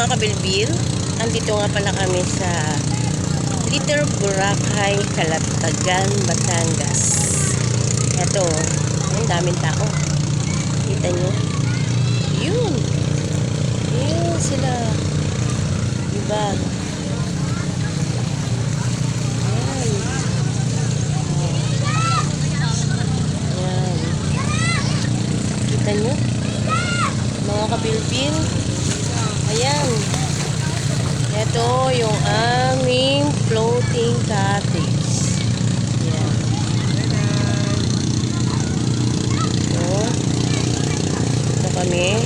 mga kabilbil, andito nga pala kami sa Little Boracay, Calatagan, Batangas. Ito, ang daming tao. Kita nyo? Yun. Yun sila. Diba? Ayan. Ayan. Kita nyo? Mga kabilbil. Ayan. Ito yung aming floating cottage. Ayan. Ito kami.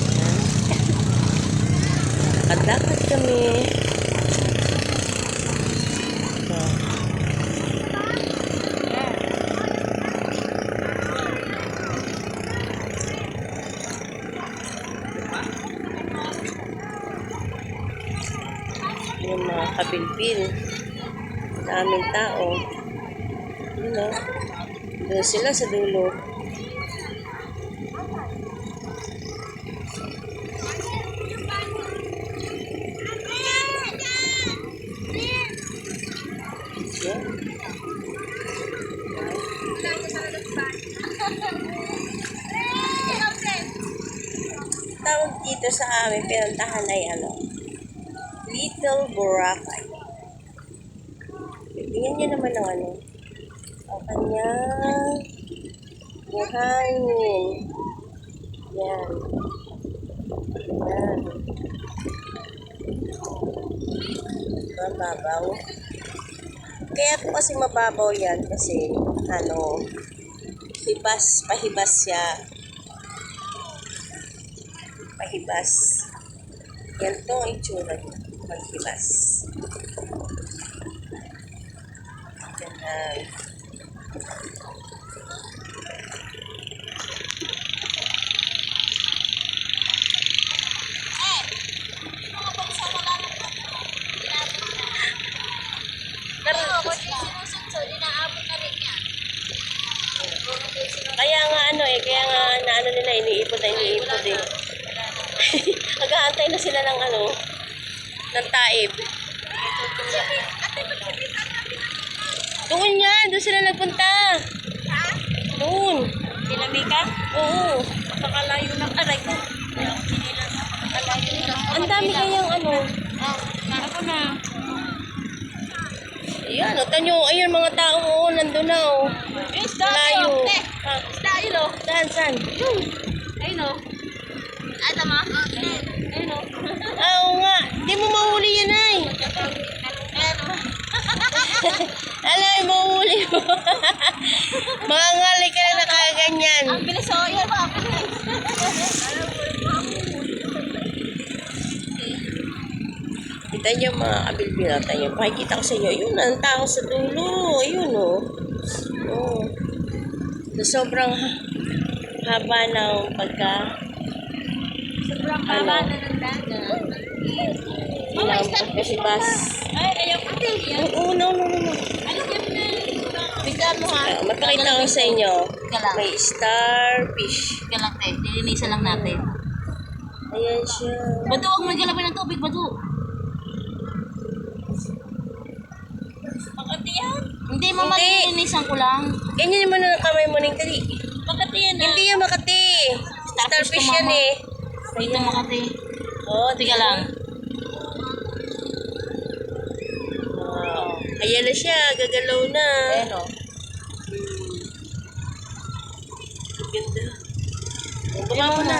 Ayan. Nakadakad kami. Ito. Yung mga kabilbil, daming tao. Yun o. Doon sila sa dulo. Yan. Tawag dito sa amin, pinuntahan ay ano, Little Boracay. Tingnan niyo naman ang ano, ang kanyang buhangin. Yan. Yan. Mababaw. Kaya po kasi mababaw yan kasi ano, pahibas siya. Pahibas. Yan to ang itsura niya. Maghibas. Yan. Kaya nga ano kaya nga na ano nila iniipod eh. Nag-aantay na sila ng ano, ng taib. Doon yan, doon sila nagpunta. Doon. Sila Mika? Oo. Pakalayo ng aray ko. Ang dami kayang ano. Ako na. Ayan, o tanyo, ayun mga tao mo, nandun na o. Layo. Dahil o. Saan? Ayun o. Ay, tama? Ayun o. Oo nga, di mo mahuli yan ay. Alam, mahuli mo. Mga ngali ka na nakaganyan. Ang bilis o. Yan ba? Kita niyo mga kabilbil, tayo. Pakikita ko sa inyo. Yun, ang tao sa dulo. Ayun o. Oh. So, sobrang haba ng Sobrang haba na ng dagat. Mama, start kasi bas. Ay, ayaw ko. Oo, no. Ano yan na? Bigyan mo ha. Magpakita ko sa inyo. Galang. May starfish. Galang te. Dilinisan lang natin. Ayan siya. Bado, huwag mo galapin ng tubig, Bado. Bakit yan? Hindi mo malilinisan ko lang. Ganyan naman ang kamay mo ng dali. Bakit yan na? Hindi yan Makati. Starfish yan eh. Dito Makati. Oo, Tiga lang. Wow. Ayan na siya. Gagalaw na. Ayan o. Ganda. Baba mo na.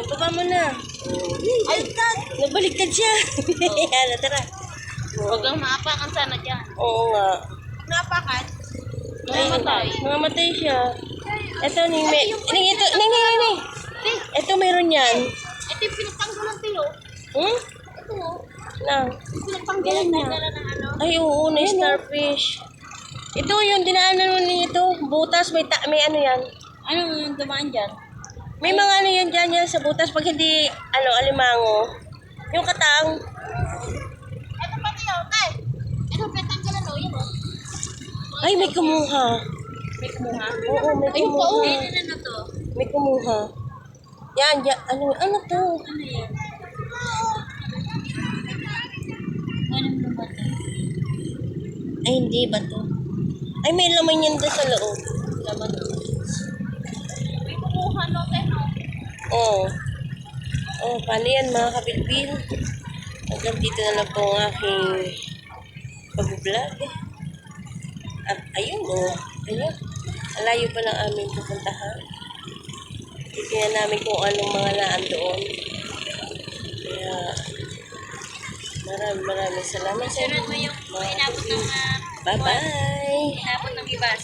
Baba mo na. Ay, God! Nabaliktad siya. Ayan, tara. Huwag lang maapakan sana dyan. Oo nga. Naapakan? Ay, mamatay siya. Ito, Ning. Ito, mayroon yan. Ito yung pinagtanggalan tayo. Hmm? Ito o. Lang. Pinagtanggalan niya. Ng ano? Ay, oo, na starfish. Ito, yung dinaanan mo ito. Butas, may ano yan. Anong dumaan dyan? May mga ano yan dyan sa butas. Pag hindi, alimango. Yung katang. Ito pati o, tay. Ito, pinagtanggalan o. Yan o. Ay, may kumuha. May kumuha? Oo, may Ayun pa o. kumuha. Ano na to? May kumuha. Yan. Ano to? Ano yan? Ganun na ba ito? Ay, hindi ba to? Ay, may laman yan doon sa loob. Laman. May kumuha no, no? Oo. Oh, paano yan mga kapilpil? Hanggang dito na lang po ang aking pag-vlog. At ayun, ayun. Alayo pa lang aming pupuntahan. Tingnan namin kung anong mga naan doon. Kaya, maraming salamat sa Sunod mo yung inabot ng Bye-bye! inabot ng ibas.